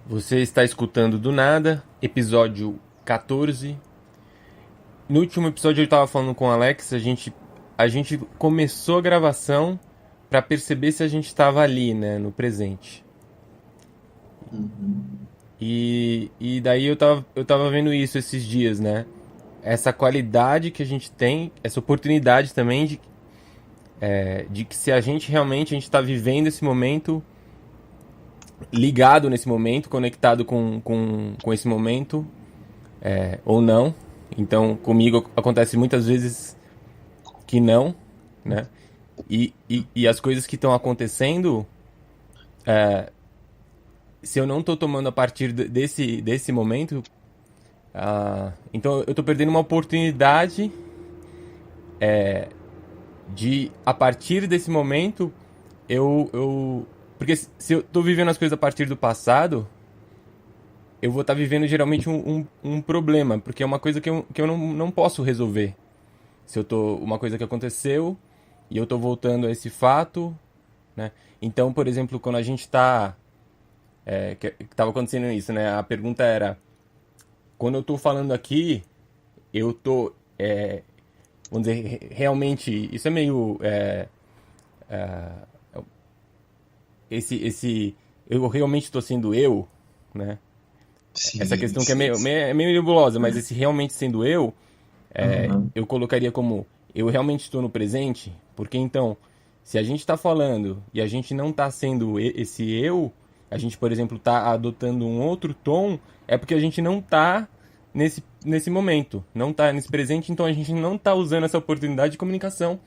Você está escutando do nada, episódio 14. No último episódio eu estava falando com o Alex, a gente começou a gravação para perceber se a gente estava ali, né, no presente. Uhum. E daí eu tava vendo isso esses dias, né? Essa qualidade que a gente tem, essa oportunidade também de que se a gente realmente a gente está vivendo esse momento, ligado nesse momento, conectado com esse momento, ou não. Então, comigo acontece muitas vezes que não, né? E as coisas que estão acontecendo, se eu não estou tomando a partir desse momento, então eu estou perdendo uma oportunidade de, a partir desse momento, porque se eu estou vivendo as coisas a partir do passado, eu vou estar vivendo geralmente um problema, porque é uma coisa que eu não posso resolver. Se eu tô uma coisa que aconteceu e eu tô voltando a esse fato, né? Então, por exemplo, quando a gente tá que tava acontecendo isso, né? A pergunta era, quando eu tô falando aqui, eu tô vamos dizer, realmente, isso é meio esse eu realmente estou sendo eu, né? Essa Sim, questão que é sim, sim. é meio nebulosa, mas esse realmente sendo eu, Uhum. eu colocaria como eu realmente estou no presente, porque então, se a gente está falando e a gente não está sendo esse eu, a gente, por exemplo, está adotando um outro tom, é porque a gente não está nesse momento, não está nesse presente, então a gente não está usando essa oportunidade de comunicação.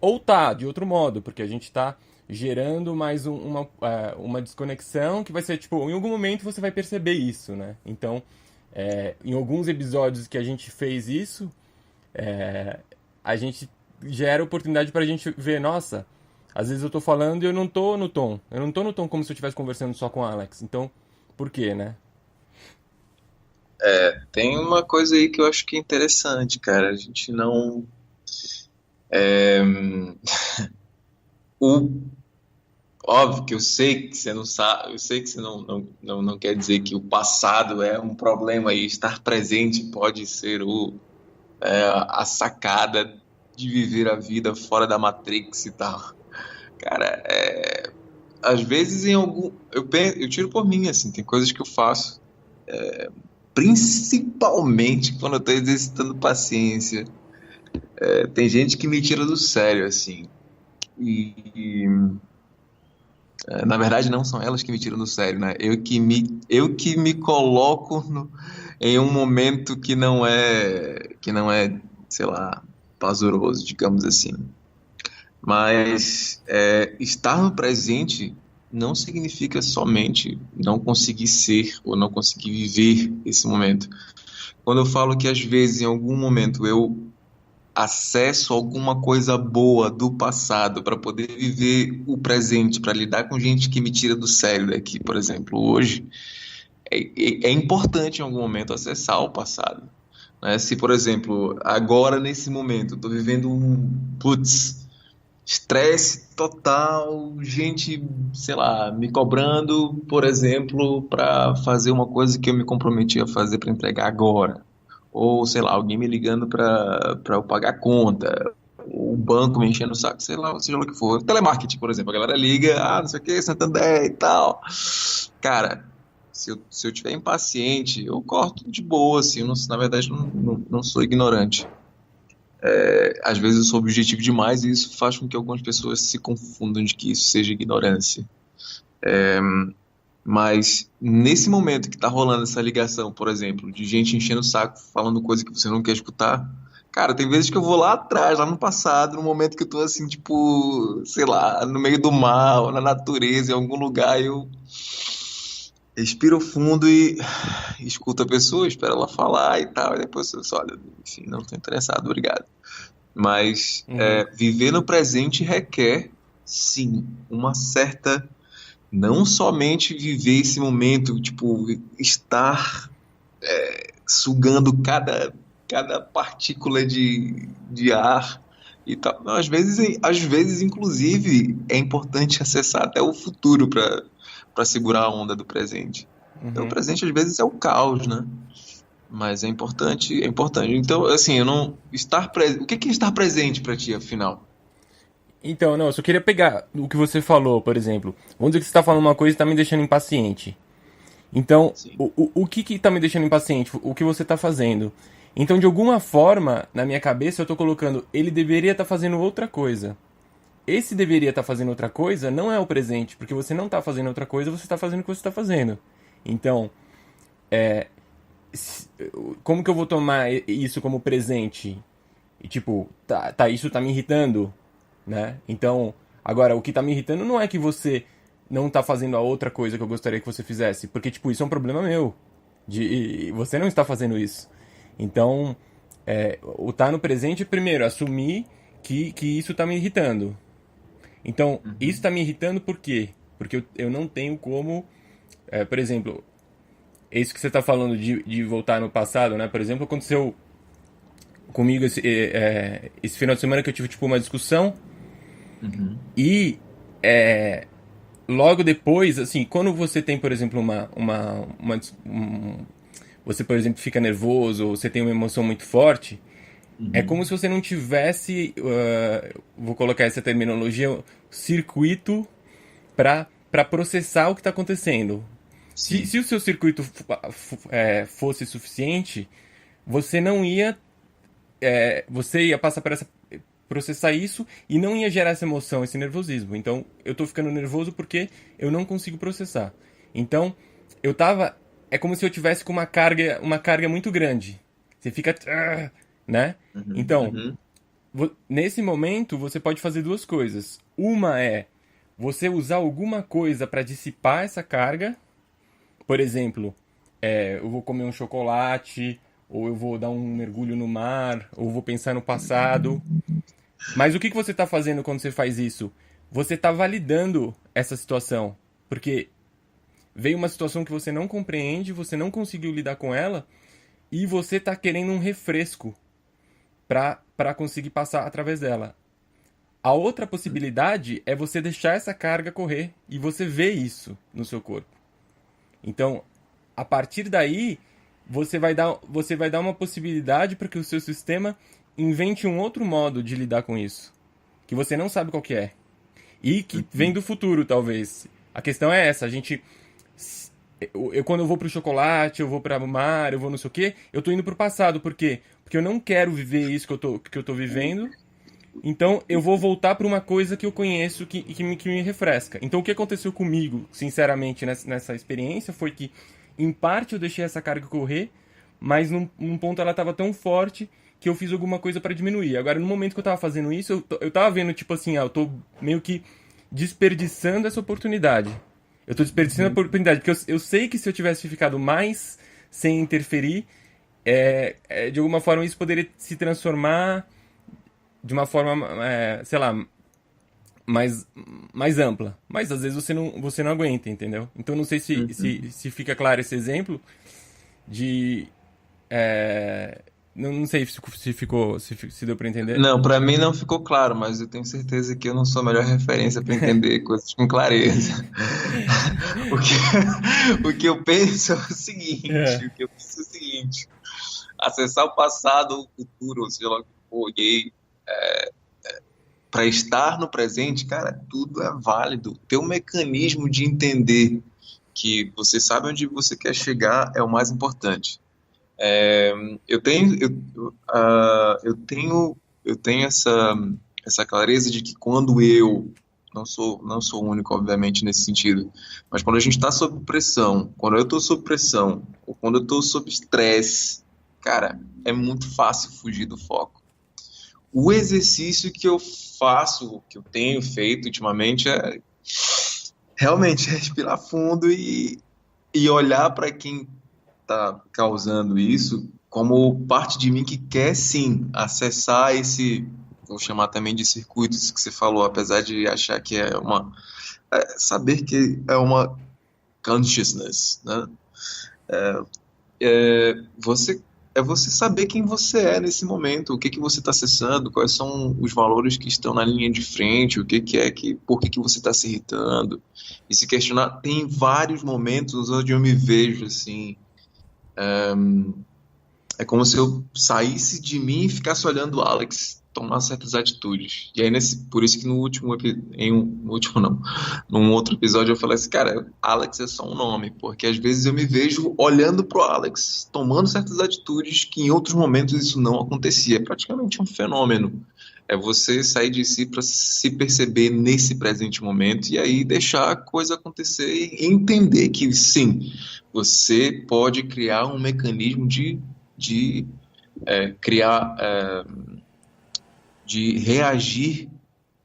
Ou tá, de outro modo, porque a gente está gerando mais uma desconexão que vai ser, tipo, em algum momento você vai perceber isso, né? Então, em alguns episódios que a gente fez isso, a gente gera oportunidade pra gente ver, nossa, às vezes eu tô falando e eu não tô no tom. Eu não tô no tom como se eu estivesse conversando só com o Alex. Então, por quê, né? Tem uma coisa aí que eu acho que é interessante, cara. A gente não. O óbvio que eu sei que você não sabe, eu sei que você não quer dizer que o passado é um problema e estar presente pode ser a sacada de viver a vida fora da Matrix e tal. Cara, às vezes em algum. Eu tiro por mim, assim, tem coisas que eu faço. Principalmente quando eu tô exercitando paciência. Tem gente que me tira do sério, assim. E, na verdade, não são elas que me tiram do sério, né? Eu que me coloco em um momento que não é, sei lá, prazeroso, digamos assim. Mas estar no presente não significa somente não conseguir ser ou não conseguir viver esse momento. Quando eu falo que às vezes, em algum momento, eu acesso alguma coisa boa do passado para poder viver o presente, para lidar com gente que me tira do sério daqui, por exemplo, hoje, é importante em algum momento acessar o passado. Né? Se, por exemplo, agora nesse momento, eu estou vivendo putz, estresse total, gente, sei lá, me cobrando, por exemplo, para fazer uma coisa que eu me comprometi a fazer para entregar agora. Ou, sei lá, alguém me ligando para eu pagar a conta. O banco me enchendo o saco, sei lá, seja lá o que for. Telemarketing, por exemplo, a galera liga, não sei o que, Santander e tal. Cara, se eu tiver impaciente, eu corto de boa, assim, eu não, na verdade não sou ignorante. Às vezes eu sou objetivo demais e isso faz com que algumas pessoas se confundam de que isso seja ignorância. Mas nesse momento que tá rolando essa ligação, por exemplo, de gente enchendo o saco, falando coisa que você não quer escutar, cara, tem vezes que eu vou lá atrás, lá no passado, no momento que eu tô assim, tipo, sei lá, no meio do mar, ou na natureza, em algum lugar, eu respiro fundo e escuto a pessoa, espero ela falar e tal, e depois eu só, olha, enfim, não tô interessado, obrigado. Mas Uhum. viver no presente requer, sim, uma certa. Não somente viver esse momento, tipo, estar sugando cada partícula de ar e tal. Não, às vezes, inclusive, é importante acessar até o futuro para segurar a onda do presente. Então, o Uhum. presente às vezes é o caos, né? Mas é importante, é importante. Então, assim, eu não o que é estar presente para ti, afinal? Então, não, eu só queria pegar o que você falou, por exemplo. Vamos dizer que você está falando uma coisa e está me deixando impaciente. Então, Sim. o que que tá me deixando impaciente? O que você tá fazendo? Então, de alguma forma, na minha cabeça, eu tô colocando, ele deveria estar fazendo outra coisa. Esse deveria estar fazendo outra coisa não é o presente, porque você não tá fazendo outra coisa, você tá fazendo o que você tá fazendo. Então, se- como que eu vou tomar isso como presente? E tipo, isso tá me irritando, né? Então, agora, o que tá me irritando não é que você não tá fazendo a outra coisa que eu gostaria que você fizesse, porque, tipo, isso é um problema meu. Você não está fazendo isso. Então, o tá no presente, primeiro, assumir que isso tá me irritando. Então, isso Uhum. tá me irritando por quê? Porque eu não tenho como. Por exemplo, isso que você tá falando de voltar no passado, né? Por exemplo, aconteceu comigo esse final de semana que eu tive, tipo, uma discussão Uhum. e logo depois, assim, quando você tem, por exemplo, você, por exemplo, fica nervoso ou você tem uma emoção muito forte, é como se Uhum. você não tivesse, vou colocar essa terminologia, circuito para processar o que está acontecendo. Se Sim. o seu circuito fosse suficiente, você não ia, você ia passar por essa processar isso e não ia gerar essa emoção, esse nervosismo. Então, eu tô ficando nervoso porque eu não consigo processar. Então, eu tava é como se eu tivesse com uma carga muito grande. Você fica, né? Uhum. Então, Uhum. nesse momento você pode fazer duas coisas. Uma é você usar alguma coisa para dissipar essa carga. Por exemplo, eu vou comer um chocolate, ou eu vou dar um mergulho no mar, ou vou pensar no passado. Mas o que que você está fazendo quando você faz isso? Você está validando essa situação. Porque veio uma situação que você não compreende, você não conseguiu lidar com ela, e você está querendo um refresco para conseguir passar através dela. A outra possibilidade é você deixar essa carga correr e você vê isso no seu corpo. Então, a partir daí, você vai dar uma possibilidade para que o seu sistema invente um outro modo de lidar com isso, que você não sabe qual que é e que vem Uhum. do futuro, talvez. A questão é essa, a gente quando eu vou pro chocolate, eu vou pra mar, eu vou não sei o quê, eu tô indo pro passado, por quê? Porque eu não quero viver isso que eu tô vivendo, então eu vou voltar para uma coisa que eu conheço que me refresca. Então o que aconteceu comigo, sinceramente, nessa experiência foi que, em parte, eu deixei essa carga correr, mas num ponto ela estava tão forte que eu fiz alguma coisa para diminuir. Agora, no momento que eu tava fazendo isso, eu tava vendo, tipo assim, eu tô meio que desperdiçando essa oportunidade. Eu tô desperdiçando a Uhum. oportunidade, porque eu sei que se eu tivesse ficado mais sem interferir, de alguma forma isso poderia se transformar de uma forma, sei lá, mais, mais ampla. Mas às vezes você não aguenta, entendeu? Então não sei Uhum. se fica claro esse exemplo de. Não sei se ficou, se deu pra entender. Não, para mim não ficou claro, mas eu tenho certeza que eu não sou a melhor referência para entender coisas com clareza. O que, o que eu penso é o seguinte, É. o que eu penso é o seguinte, acessar o passado ou o futuro, ou seja lá o que for, para estar no presente, cara, tudo é válido. Ter um mecanismo de entender que você sabe onde você quer chegar é o mais importante. Eu tenho, eu tenho essa clareza de que quando eu não sou o único, obviamente, nesse sentido, mas quando a gente está sob pressão, quando eu estou sob pressão, ou quando eu estou sob estresse, cara, é muito fácil fugir do foco. O exercício que eu faço, que eu tenho feito ultimamente, é realmente respirar fundo e olhar para quem está causando isso como parte de mim que quer sim acessar esse, vou chamar também de circuitos que você falou, apesar de achar que é uma, saber que é uma consciousness, né? Você é você saber quem você é nesse momento, o que que você está acessando, quais são os valores que estão na linha de frente, o que que é que, por que que você está se irritando, e se questionar. Tem vários momentos onde eu me vejo assim, é como se eu saísse de mim e ficasse olhando o Alex tomar certas atitudes. E aí, por isso que no último, no último não, num outro episódio eu falei assim, cara, Alex é só um nome, porque às vezes eu me vejo olhando pro Alex, tomando certas atitudes que em outros momentos isso não acontecia. É praticamente um fenômeno. É você sair de si para se perceber nesse presente momento e aí deixar a coisa acontecer e entender que sim, você pode criar um mecanismo de criar, de reagir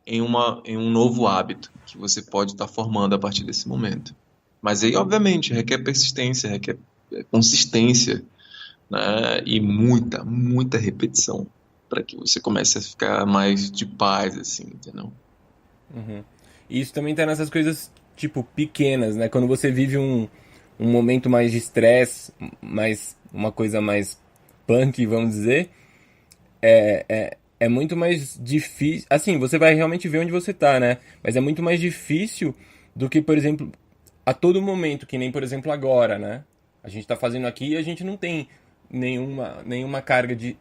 em um novo hábito que você pode estar formando a partir desse momento. Mas aí, obviamente, requer persistência, requer consistência, né? E muita repetição para que você comece a ficar mais de paz, assim, entendeu? Uhum. E isso também tá nessas coisas, tipo, pequenas, né? Quando você vive um momento mais de estresse, mais, uma coisa mais punk, vamos dizer, é muito mais difícil. Assim, você vai realmente ver onde você tá, né? Mas é muito mais difícil do que, por exemplo, a todo momento, que nem, por exemplo, agora, né? A gente tá fazendo aqui e a gente não tem nenhuma carga de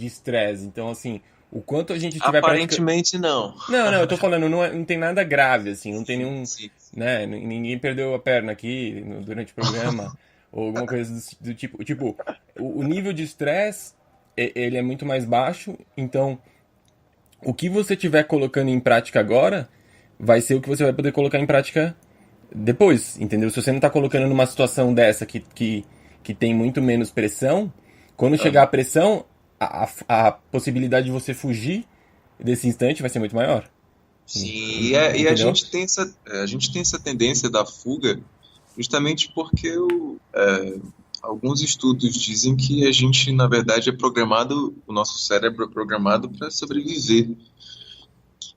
estresse. Então, assim, o quanto a gente estiver praticando. Aparentemente, não. Não, eu tô falando, não tem nada grave, assim, não tem Sim, nenhum. sim. Né? Ninguém perdeu a perna aqui durante o programa, ou alguma coisa do tipo. Tipo, o nível de estresse, ele é muito mais baixo, então o que você estiver colocando em prática agora vai ser o que você vai poder colocar em prática depois, entendeu? Se você não tá colocando numa situação dessa que tem muito menos pressão, quando chegar a Aham. pressão, a possibilidade de você fugir desse instante vai ser muito maior. Sim, e a Entendeu? gente tem a gente tem essa tendência da fuga justamente porque alguns estudos dizem que a gente, na verdade, o nosso cérebro é programado para sobreviver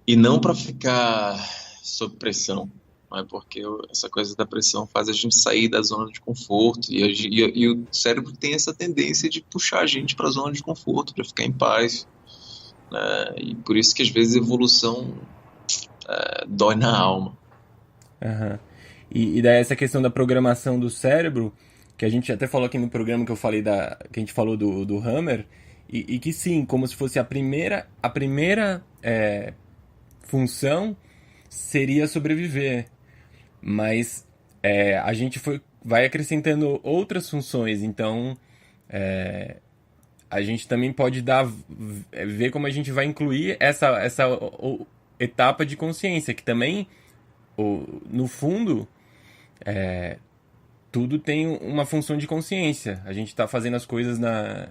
e não para ficar sob pressão. Não é porque essa coisa da pressão faz a gente sair da zona de conforto e o cérebro tem essa tendência de puxar a gente para a zona de conforto, para ficar em paz, né? E por isso que às vezes a evolução dói na alma. Aham. E daí essa questão da programação do cérebro, que a gente até falou aqui no programa que eu falei que a gente falou do Hammer, e que sim, como se fosse a primeira função seria sobreviver, mas a gente vai acrescentando outras funções, então a gente também pode ver como a gente vai incluir essa etapa de consciência, que também, no fundo, tudo tem uma função de consciência. A gente está fazendo as coisas na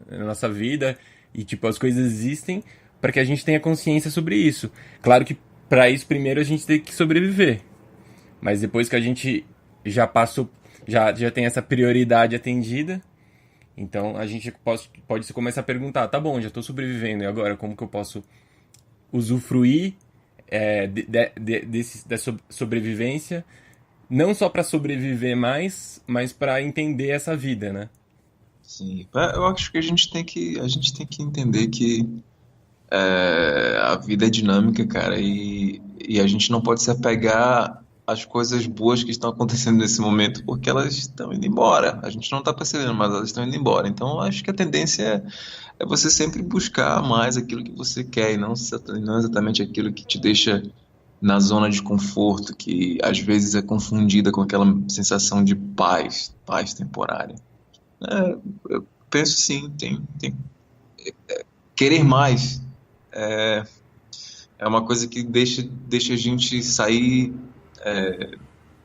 nossa vida e, tipo, as coisas existem para que a gente tenha consciência sobre isso. Claro que para isso, primeiro, a gente tem que sobreviver. Mas depois que a gente já passou, já tem essa prioridade atendida, então a gente pode se começar a perguntar: tá bom, já estou sobrevivendo, e agora como que eu posso usufruir dessa sobrevivência? Não só para sobreviver mais, mas para entender essa vida, né? Sim, eu acho que a gente tem que entender que a vida é dinâmica, cara, e a gente não pode se apegar às coisas boas que estão acontecendo nesse momento, porque elas estão indo embora. A gente não está percebendo, mas elas estão indo embora. Então, eu acho que a tendência é você sempre buscar mais aquilo que você quer e não exatamente aquilo que te deixa na zona de conforto, que às vezes é confundida com aquela sensação de paz temporária. É, eu penso sim, tem querer mais é uma coisa que deixa a gente sair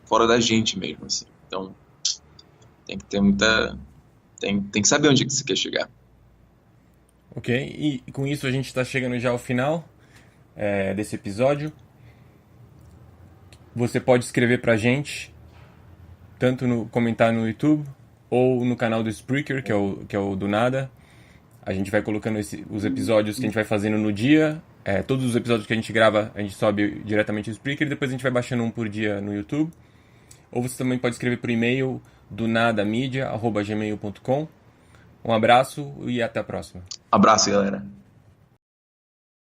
fora da gente mesmo, assim. Então, tem que ter muita. Tem que saber onde que você quer chegar. Ok? E com isso a gente está chegando já ao final desse episódio. Você pode escrever pra gente, tanto no comentário no YouTube ou no canal do Spreaker, que é o do Nada. A gente vai colocando os episódios que a gente vai fazendo no dia. Todos os episódios que a gente grava, a gente sobe diretamente no Spreaker e depois a gente vai baixando um por dia no YouTube. Ou você também pode escrever por e-mail do nadamídia@gmail.com. Um abraço e até a próxima. Abraço, galera.